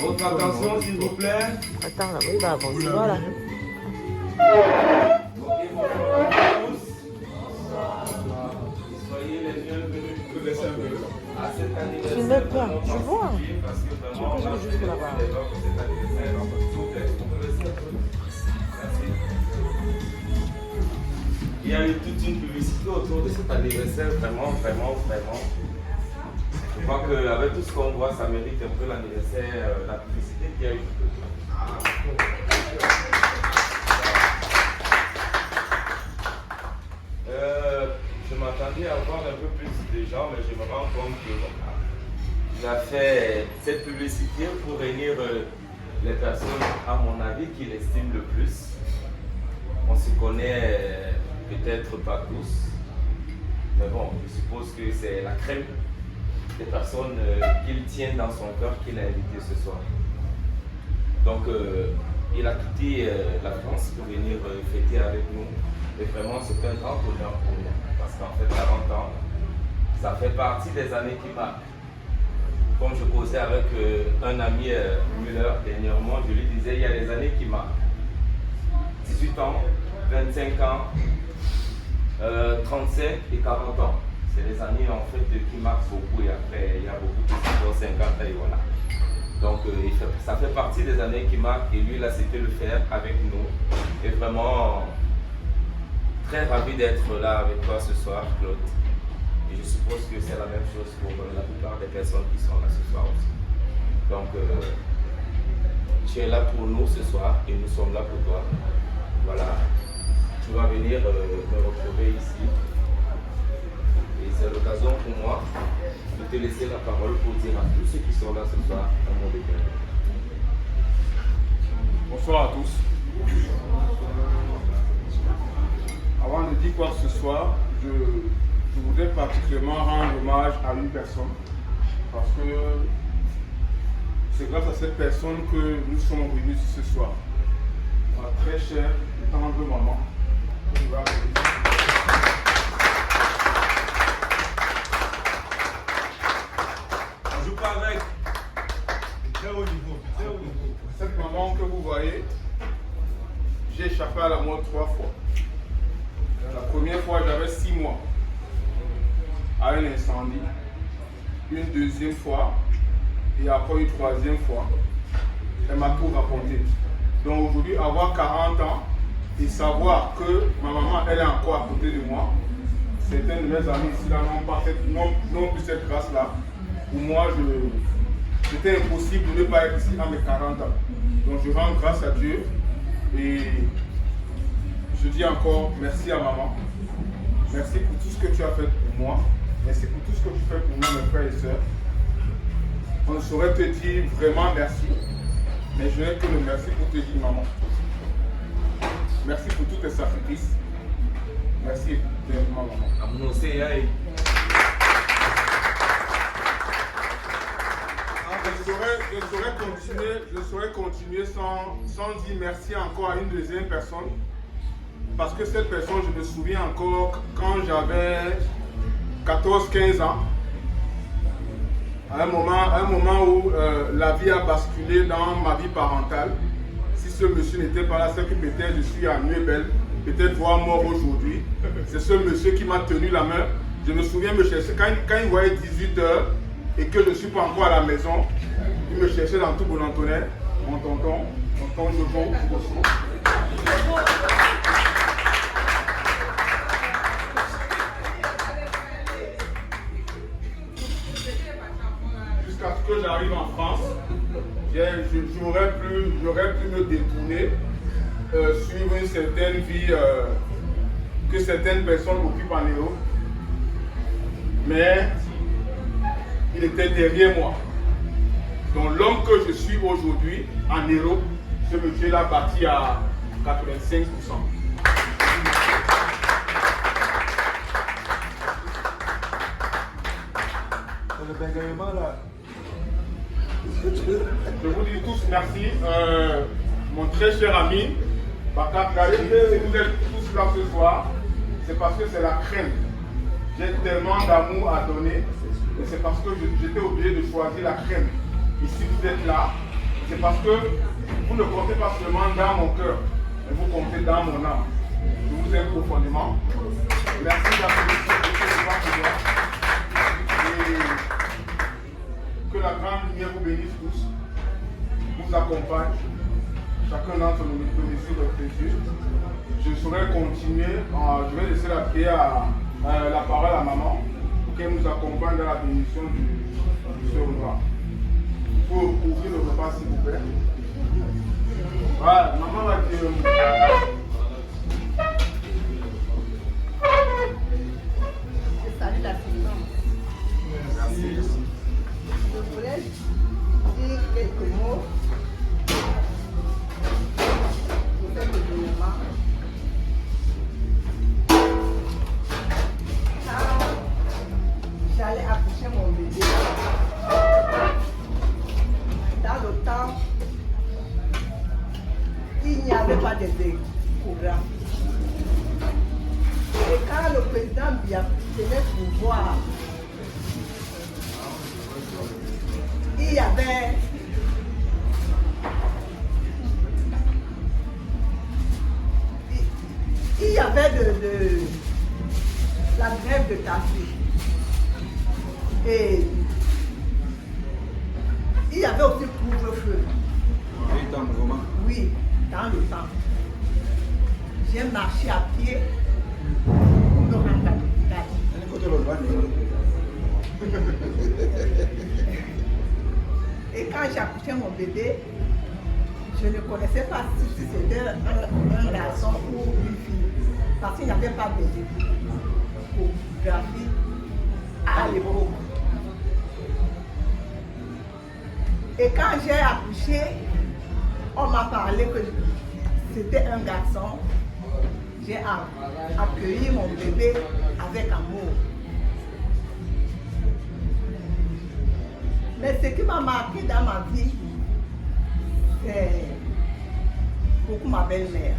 Votre attention, s'il vous plaît. Attends, là, il va avancer. Voilà. Soyez les bienvenus à cet Tu anniversaire. mets bien, tu vois. Parce que vraiment, Tu peux juste là-bas. cet anniversaire, s'il vous plaît. Merci. Il y a eu toute une publicité autour de cet anniversaire, vraiment. Je crois qu'avec tout ce qu'on voit, ça mérite un peu l'anniversaire, la publicité qu'il y a eu. Je m'attendais à voir un peu plus de gens, mais je me rends compte qu'il a fait cette publicité pour réunir les personnes, à mon avis, qu'il estime le plus. On se connaît peut-être pas tous, mais bon, je suppose que c'est la crème des personnes qu'il tient dans son cœur qu'il a invité ce soir. Donc, il a quitté la France pour venir fêter avec nous. Et vraiment, c'est un grand honneur pour nous. Parce qu'en fait, 40 ans, ça fait partie des années qui marquent. Comme je causais avec un ami Müller dernièrement, je lui disais, il y a des années qui marquent. 18 ans, 25 ans, 35 et 40 ans. C'est les années en fait qui marquent beaucoup et après il y a beaucoup qui sont 50 et voilà. Donc ça fait partie des années qui marquent et lui il a accepté le faire avec nous. Et vraiment très ravi d'être là avec toi ce soir, Claude. Et je suppose que c'est la même chose pour la plupart des personnes qui sont là ce soir aussi. Donc tu es là pour nous ce soir et nous sommes là pour toi. Voilà. Tu vas venir me retrouver ici. Et c'est l'occasion pour moi de te laisser la parole pour dire à tous ceux qui sont là ce soir un mot de bienvenue. Bonsoir à tous. Avant de dire quoi que ce soit, je voudrais particulièrement rendre hommage à une personne parce que c'est grâce à cette personne que nous sommes venus ce soir. Ma très chère et tendre maman. On joue pas avec. Très haut niveau. Cette maman que vous voyez, j'ai échappé à la mort 3 fois. La première fois, j'avais 6 mois à un incendie. Une deuxième fois et après une troisième fois. Elle m'a tout raconté. Donc aujourd'hui, avoir 40 ans et savoir que ma maman, elle est encore à côté de moi, certains de mes amis ici là n'ont plus cette grâce-là. Pour moi, c'était impossible de ne pas être ici à mes 40 ans. Donc je rends grâce à Dieu et je dis encore merci à maman. Merci pour tout ce que tu as fait pour moi. Merci pour tout ce que tu fais pour nous, mes frères et sœurs. On ne saurait te dire vraiment merci, mais je n'ai que le merci pour te dire maman. Merci pour tous tes sacrifices. Merci vraiment maman. Je saurais continuer sans dire merci encore à une deuxième personne. Parce que cette personne, je me souviens encore quand j'avais 14-15 ans. À un moment où la vie a basculé dans ma vie parentale. Si ce monsieur n'était pas là, c'est que peut-être je suis à Nuebel, peut-être voire mort aujourd'hui. C'est ce monsieur qui m'a tenu la main. Je me souviens me chercher, quand il voyait 18 h et que je ne suis pas encore à la maison, il me cherchait dans tout Bon-Antoinette, mon tonton Jojo. Jusqu'à ce que j'arrive en France, j'aurais pu me détourner, suivre une certaine vie que certaines personnes occupent en Europe. Mais il était derrière moi. Donc l'homme que je suis aujourd'hui en Europe, ce monsieur l'a bâti à 85%. Je vous dis tous merci. Mon très cher ami, Bakar Kari, si vous êtes tous là ce soir, c'est parce que c'est la crème. J'ai tellement d'amour à donner, et c'est parce que j'étais obligé de choisir la crème. Ici vous êtes là, c'est parce que vous ne comptez pas seulement dans mon cœur, mais vous comptez dans mon âme. Je vous aime profondément. Merci d'applaudir et que la grande lumière vous bénisse tous, vous accompagne. Chacun d'entre nous met sur votre yeux. Je saurais continuer. Je vais laisser la parole à maman pour qu'elle nous accompagne dans la bénédiction du repas. Pour ouvrir le repas, s'il vous plaît. Voilà, maman va dire. Salut la présidente. Merci. Je voulais dire quelques mots. Pour cet événement. Quand j'allais accoucher mon bébé, dans le temps, il n'y avait pas de programme. Et quand le président Biya tenait pour voir, il y avait de la grève de café. Et il y avait aussi couvre-feu. Oui, dans le temps. J'ai marché à pied pour me rendre à l'hôpital. Et quand j'ai accouché mon bébé, je ne connaissais pas si c'était un garçon ou une fille. Parce qu'il n'y avait pas de échographie à l'époque. Et quand j'ai accouché, on m'a parlé que c'était un garçon. J'ai accueilli mon bébé avec amour. Mais ce qui m'a marqué dans ma vie, c'est beaucoup ma belle-mère.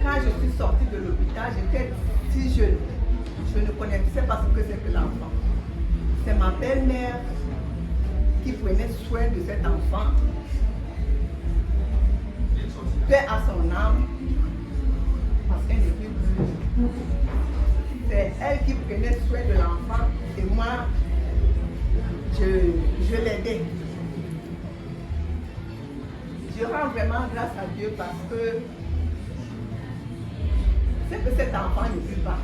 Quand je suis sortie de l'hôpital, j'étais si jeune. Je ne connaissais pas ce que c'est que l'enfant. C'est ma belle-mère qui prenait soin de cet enfant. Paix à son âme, parce qu'elle n'est plus. C'est elle qui prenait soin de l'enfant et moi, je l'aidais. Je rends vraiment grâce à Dieu parce que c'est que cet enfant ne vit pas.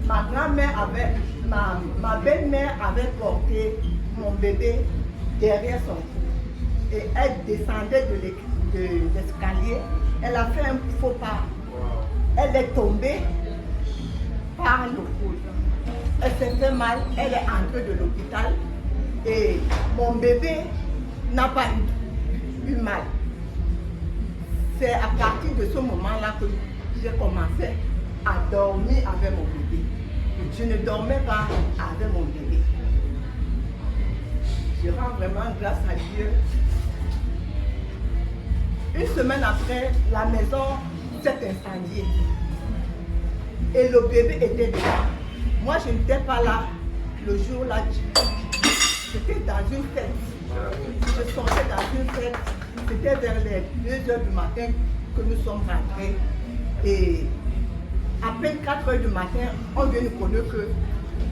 Ma grand-mère avait, ma belle-mère avait porté mon bébé derrière son cou. Et elle descendait de l'escalier. Elle a fait un faux pas. Elle est tombée par le coude. Elle s'est fait mal, elle est entrée de l'hôpital et mon bébé n'a pas eu mal. C'est à partir de ce moment-là que j'ai commencé à dormir avec mon bébé. Je ne dormais pas avec mon bébé. Je rends vraiment grâce à Dieu. Une semaine après, la maison s'est incendiée. Et le bébé était dedans. Moi, je n'étais pas là le jour-là. J'étais dans une fête. Je sortais dans une fête. C'était vers les 2 heures du matin que nous sommes rentrés. Et à peine 4 heures du matin, on vient nous connaître que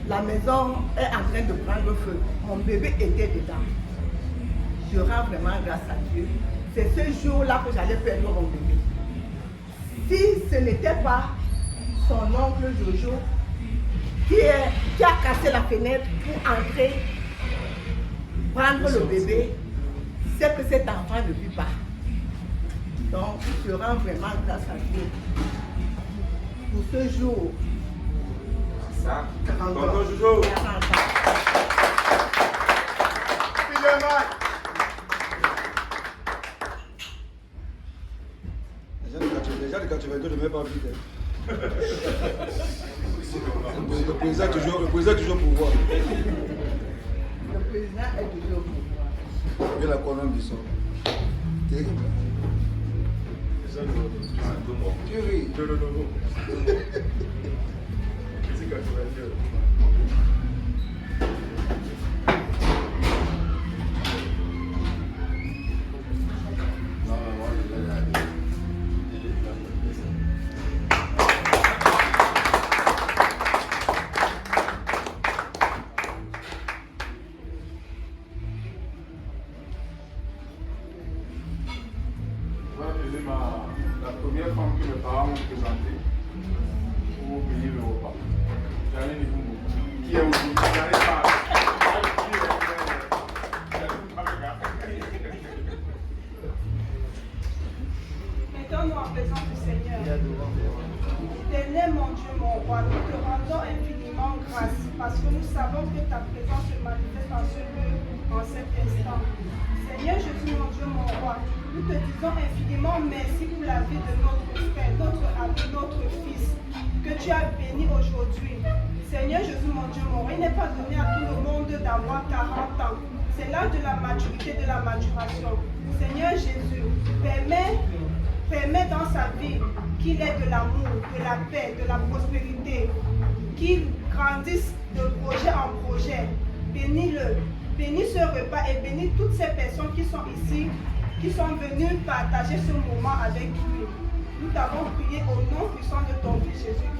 la maison est en train de prendre feu. Mon bébé était dedans. Je rends vraiment grâce à Dieu. C'est ce jour-là que j'allais perdre mon bébé. Si ce n'était pas son oncle Jojo qui a cassé la fenêtre pour entrer, prendre le bébé, c'est que cet enfant ne vit pas. Donc, je rends vraiment grâce à Dieu pour ce jour. Ça, tonton Jojo. Déjà de 82, je ne mets pas vite. Le président est toujours pour voir. Le président est toujours pour voir. Et la colonne du son. Terrible. Tu ris. la première femme que mes parents m'ont présentée pour bénir le repas. Janine Ibumbu, qui est aujourd'hui. J'en ai parlé. Mettons-nous en présence du Seigneur. Éternel mon Dieu, mon roi, nous te rendons infiniment grâce parce que nous savons que ta présence se manifeste en ce lieu, en cet instant. Seigneur Jésus, mon Dieu, mon roi, nous te disons infiniment merci pour la vie de notre frère, notre ami, notre fils, que tu as béni aujourd'hui. Seigneur Jésus, mon Dieu, mon roi, il n'est pas donné à tout le monde d'avoir 40 ans. C'est l'âge de la maturité, de la maturation. Seigneur Jésus, permets dans sa vie qu'il ait de l'amour, de la paix, de la prospérité, qu'il grandisse de projet en projet. Bénis-le, bénis ce repas et bénis toutes ces personnes qui sont ici, qui sont venues partager ce moment avec lui. Nous t'avons prié au nom puissant de ton Fils Jésus.